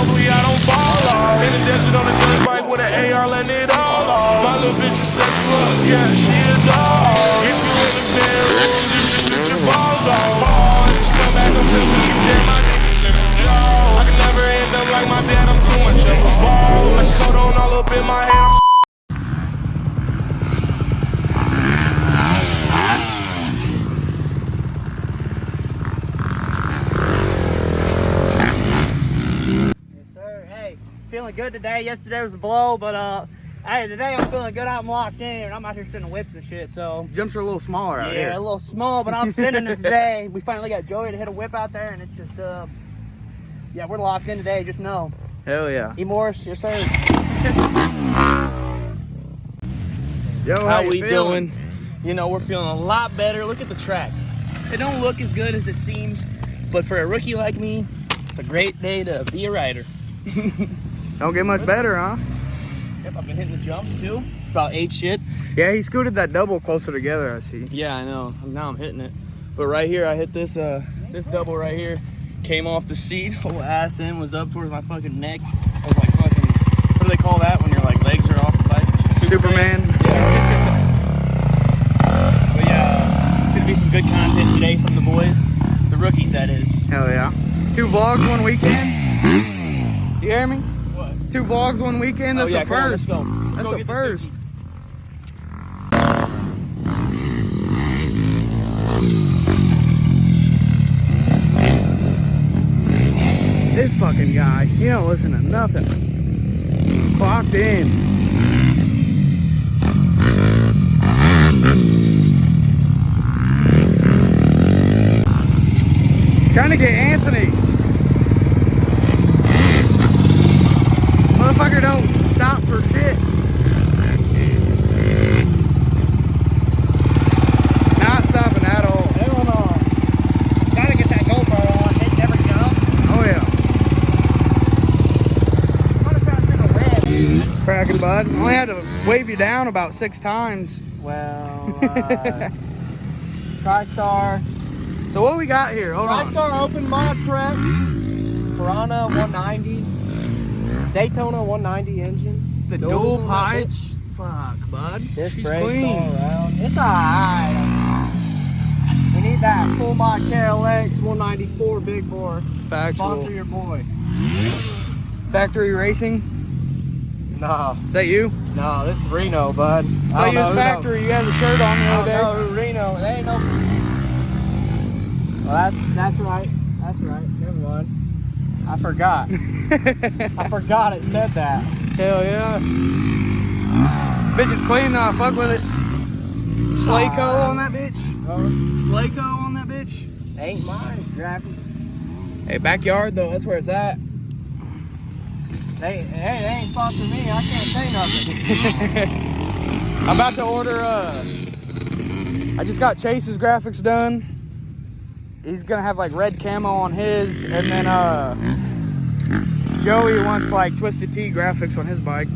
Hopefully I don't fall off. In the desert on a dirt bike with an AR, letting it all off. My little bitch just set you up, yeah, she a dog. Get you in the bedroom just to shoot your balls off. She come back up to me, you dead, my niggas in the jaw. I can never end up like my dad, I'm too much of a ball. My coat on all up in my head, feeling good today. Yesterday was a blow, but hey, today I'm feeling good. I'm locked in. I'm out here sending whips and shit. So jumps are a little smaller out here. Yeah, a little small, but I'm sending it today. We finally got Joey to hit a whip out there, and it's just yeah, we're locked in today. Just know. Hell yeah. E Morris, yes sir. Yo, how we doing? You know, we're feeling a lot better. Look at the track. It don't look as good as it seems, but for a rookie like me, it's a great day to be a rider. Don't get much better, huh? Yep, I've been hitting the jumps too. About 8 shit. Yeah, he scooted that double closer together, I see. Yeah, I know. Now I'm hitting it. But right here, I hit this this double right here. Came off the seat, whole ass end was up towards my fucking neck. I was like fucking, what do they call that when your like legs are off the bike? Superman. Yeah. But yeah, gonna be some good content today from the boys. The rookies, that is. Hell yeah. 2 vlogs one weekend. You hear me? What? 2 vlogs one weekend. That's the first. That's the first. This fucking guy, he don't listen to nothing. Clocked in. Trying to get Anthony. Motherfucker don't stop for shit. Not stopping at all. Hell no. Gotta get that GoPro on, hit every jump. Oh yeah. I'm gonna try to send a red. Cracking, bud. Only had to wave you down about 6 times. Well, TriStar. So what we got here? Hold on. TriStar open mod prep. Piranha 190. Daytona 190 engine. The dual pipes. Fuck, bud. This She's brakes clean. all around. It's alright. We need that full mod KLX 194 big bore. Factual. Sponsor your boy. Factory Racing. No, Is that you? no, this is Reno, bud. Oh, you was factory. You had a shirt on the other day. No, Reno. They ain't no. Well, that's right. That's right. Never mind. I forgot. I forgot it said that. Hell yeah. Bitch is clean though. Fuck with it. Slayco on that bitch. Slayco on that bitch. Ain't mine, Grabby. Hey, backyard though. That's where it's at. They ain't sponsoring me. I can't say nothing. I'm about to order. I just got Chase's graphics done. He's gonna have like red camo on his, and then Joey wants like Twisted Tea graphics on his bike.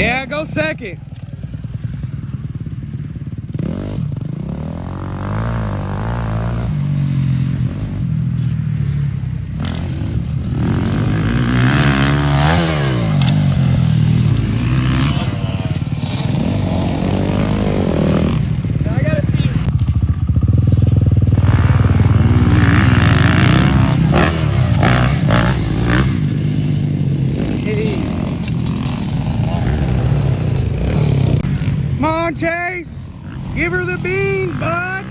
Yeah, go second. I gotta see. Come on, Chase. Give her the beans, bud.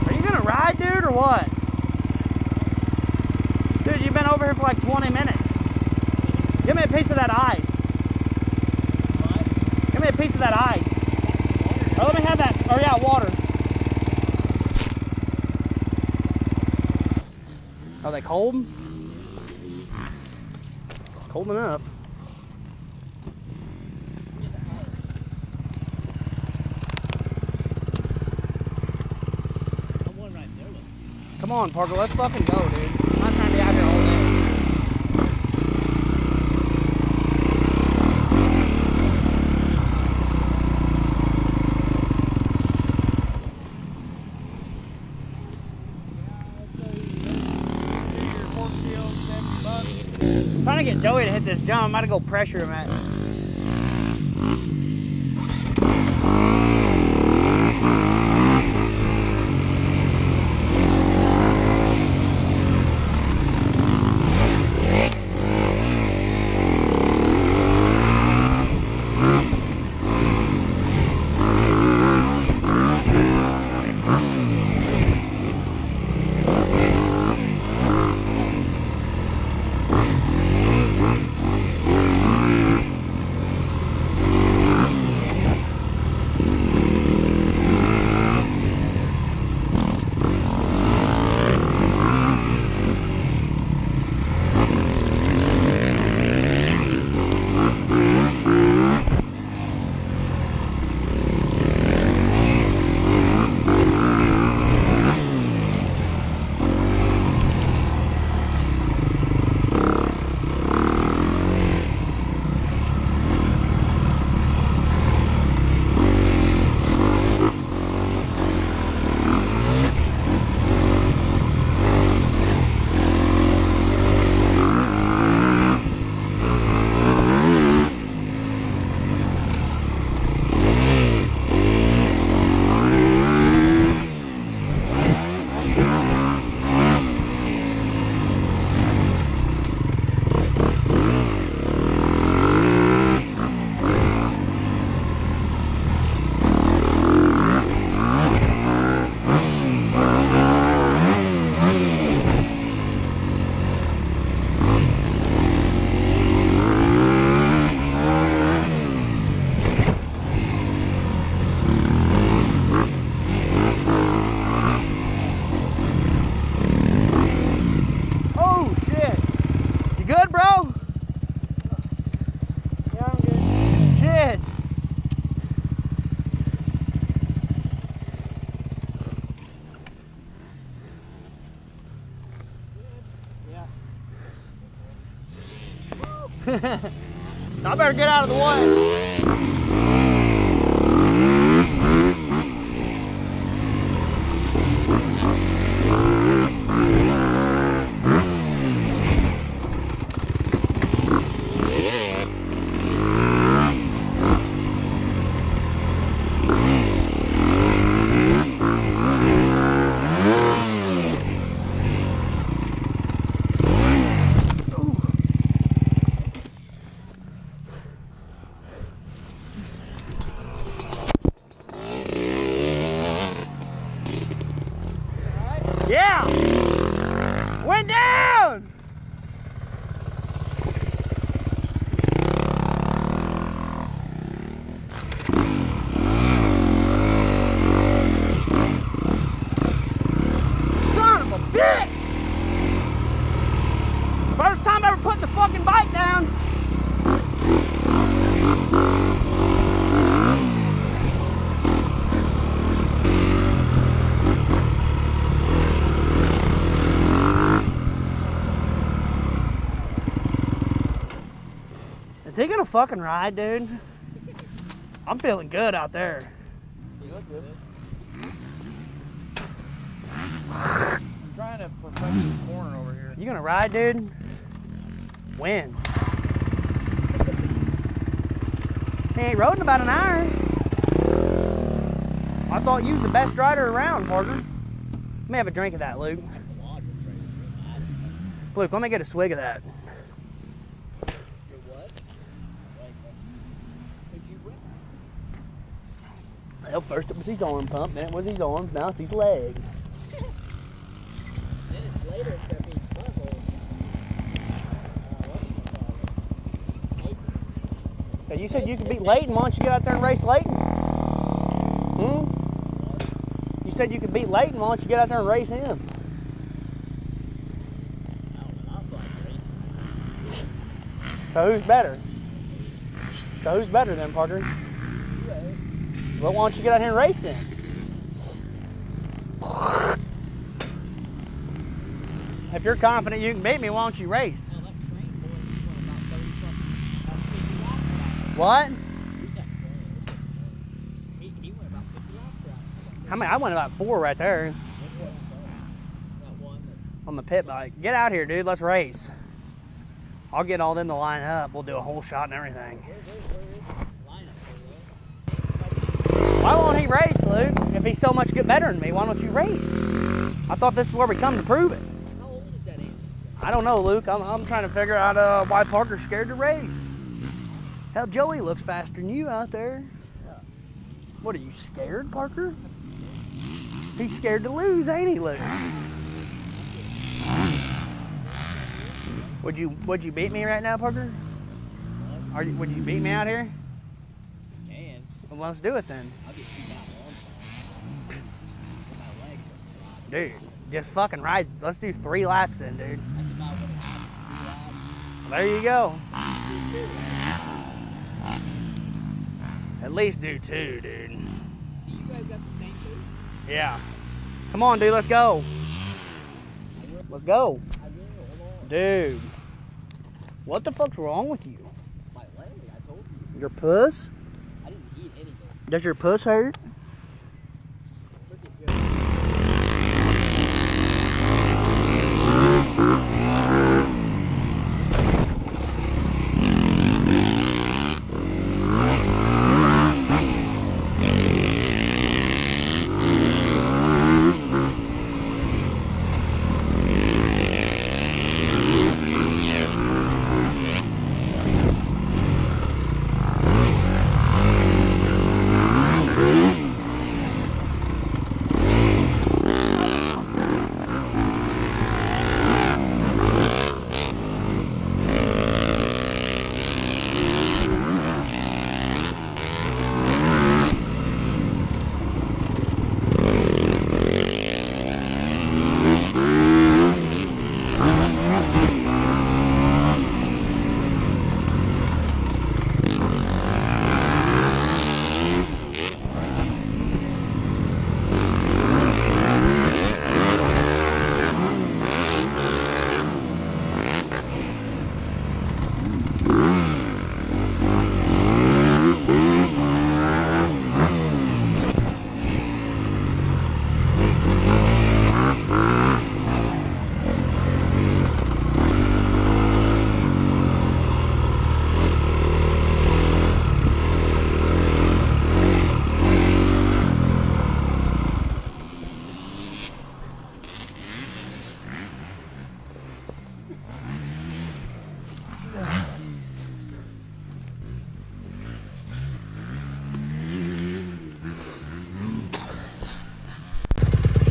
Are you gonna ride, dude, or what? Dude, you've been over here for like 20 minutes. Give me a piece of that ice. What? Give me a piece of that ice. Or let me have that. Oh yeah, water. Are they cold? Cold enough. Come on, Parker, let's fucking go, dude. I'm not trying to be out here all day. I'm trying to get Joey to hit this jump. I'm about to go pressure him at. I better get out of the way. Yeah! Went down! Son of a bitch! First time ever putting the fucking bike down. Is he gonna fucking ride, dude? I'm feeling good out there. You look good. I'm trying to perfect this corner over here. You gonna ride, dude? When? He ain't rode in about an hour. I thought you was the best rider around, Parker. Let me have a drink of that, Luke. Luke, let me get a swig of that. Well, first it was his arm pump, then it was his arms, now it's his leg. Then it's later it's gonna be puzzle. So you said you could beat Layton. Why don't you get out there and race Layton? You said you could beat Layton. Why don't you get out there and race him? So who's better? So who's better then, Parker? Well, why don't you get out here and race him? If you're confident you can beat me, why don't you race? What? He went about 50 laps. How many? I went about 4 right there on the pit bike. Get out here, dude. Let's race. I'll get all them to line up. We'll do a whole shot and everything. Why won't he race, Luke? If he's so much better than me, why don't you race? I thought this is where we come to prove it. How old is that Andy? I don't know, Luke. I'm trying to figure out why Parker's scared to race. Hell, Joey looks faster than you out there. What, are you scared, Parker? He's scared to lose, ain't he, Luke? Would you beat me right now, Parker? Would you beat me out here? Can. Well, let's do it then. I'll get you that long. My legs are Dude, just fucking ride. Let's do 3 laps then, dude. That's about what happens. There you go. At least do 2, dude. You guys got the same food? Yeah. Come on, dude, let's go. Let's go. I will. Hold on. Dude. What the fuck's wrong with you? My leg, I told you. Your puss? I didn't eat anything. Does your puss hurt? Look at you.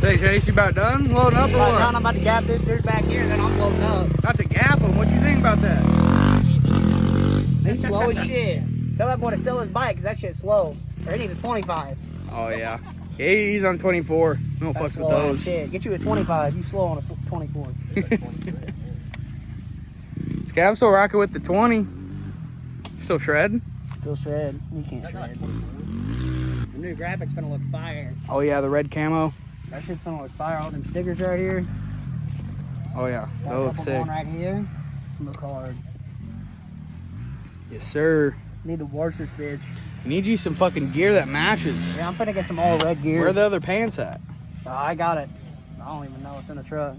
Say, Chase, you about done loading up or Right what? now, I'm about to gap this dude back here, then I'm loading up. Not to gap him. What you think about that? He's slow as shit. Tell that boy to sell his bike, because that shit's slow. Or he needs a 25. Oh, yeah. He's on 24. We don't fucks with Slow as those. shit. Get you a 25. You slow on a 24. Okay, I'm still rocking with the 20. Still shredding? Still shred. You can't shred. The new graphics gonna look fire. Oh, yeah, the red camo. That shit's gonna look fire. All them stickers right here. Oh, yeah. That Got a looks couple sick. going right here. Look hard. Yes, sir. Need the washers, bitch. Need you some fucking gear that matches. Yeah, I'm finna get some all red gear. Where are the other pants at? I got it. I don't even know. It's in the truck.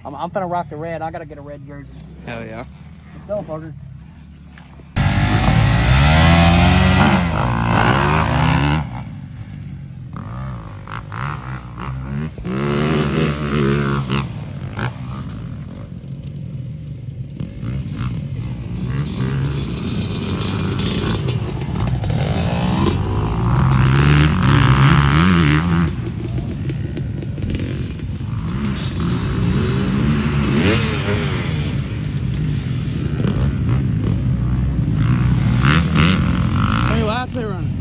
I'm finna rock the red. I gotta get a red jersey. Hell yeah. Let's go, Parker. How many laps they running?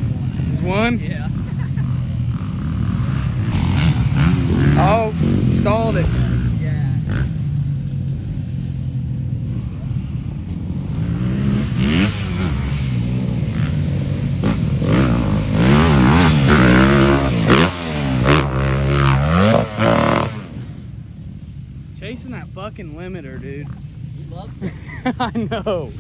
Just one? Yeah. Oh, stalled it. Yeah. Chasing that fucking limiter, dude. You love it. I know.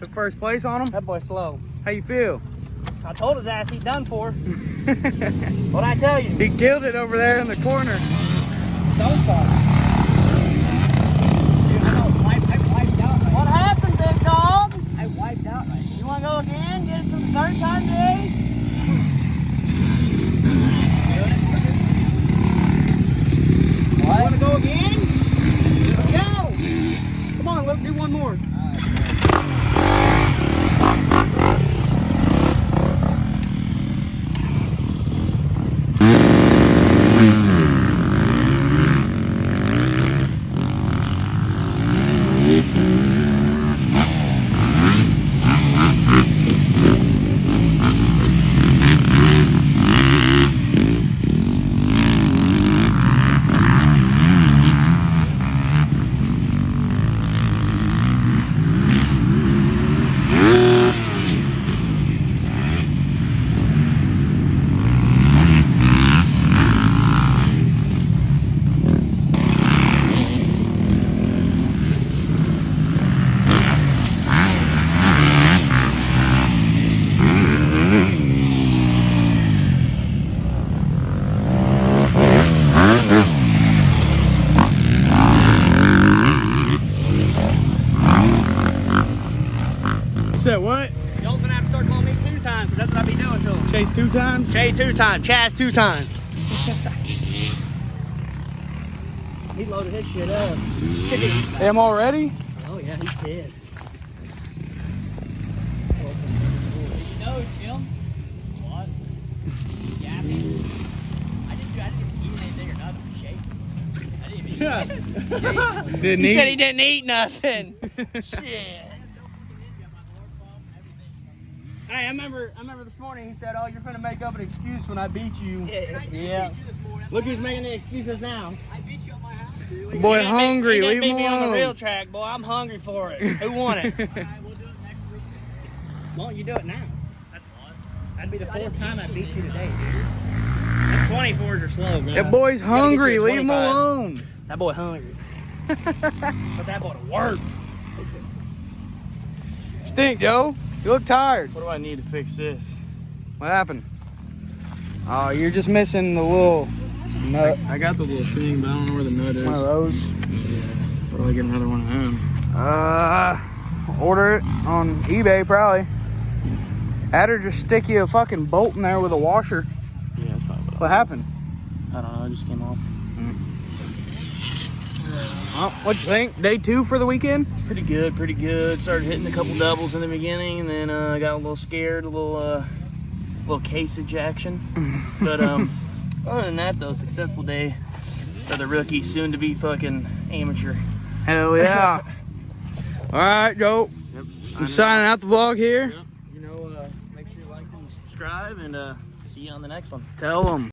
Took first place on him? That boy's slow. How you feel? I told his ass he's done for. What'd I tell you? He killed it over there in the corner. Don't fall. Dude, I know. I wiped out. What happened, big dog? I wiped out. You wanna go again? Get it for the third time today? What? You wanna go again? Let's go. Come on, let's do one more. Said what? Y'all gonna have to start calling me 2 times, because that's what I be doing to him. Chase 2 times? Jay 2 times, Chaz 2 times. He loaded his shit up. Am already? Oh yeah, he's pissed. You know, Jim. What? Yapping. I didn't even eat anything or nothing. Shake. I didn't even eat. Didn't He eat? said he didn't eat nothing. Shit. Hey, I remember this morning he said, "Oh, you're gonna make up an excuse when I beat you." Yeah. Look who's making the excuses now. I beat you on my house, dude. Boy, hungry. He Leave didn't him beat me on the alone. real track, boy. I'm hungry for it. Who won it? All right, we'll do it next week. Why don't you do it now? That's fun. That'd be the 4th time I beat you today, dude. Them 24s are slow, bro. That boy's You gotta get hungry. you a Leave him 25. alone. That boy hungry. Put that boy to work. Stink, Joe. You look tired. What do I need to fix this? What happened? Oh, you're just missing the little nut. I got the little thing, but I don't know where the nut is. One of those. Where do I get another one of them? Order it on eBay probably. Had her just stick you a fucking bolt in there with a washer. Yeah, that's probably What happened? I don't know, it just came off. Well, what you think? Day 2 for the weekend? Pretty good, pretty good. Started hitting a couple doubles in the beginning, and then got a little scared, a little caseage action. But other than that, though, successful day for the rookie, soon to be fucking amateur. Hell yeah. All right, Joe. Yep. I'm signing out the vlog here. Yep. You know, make sure you like and subscribe, and see you on the next one. Tell them.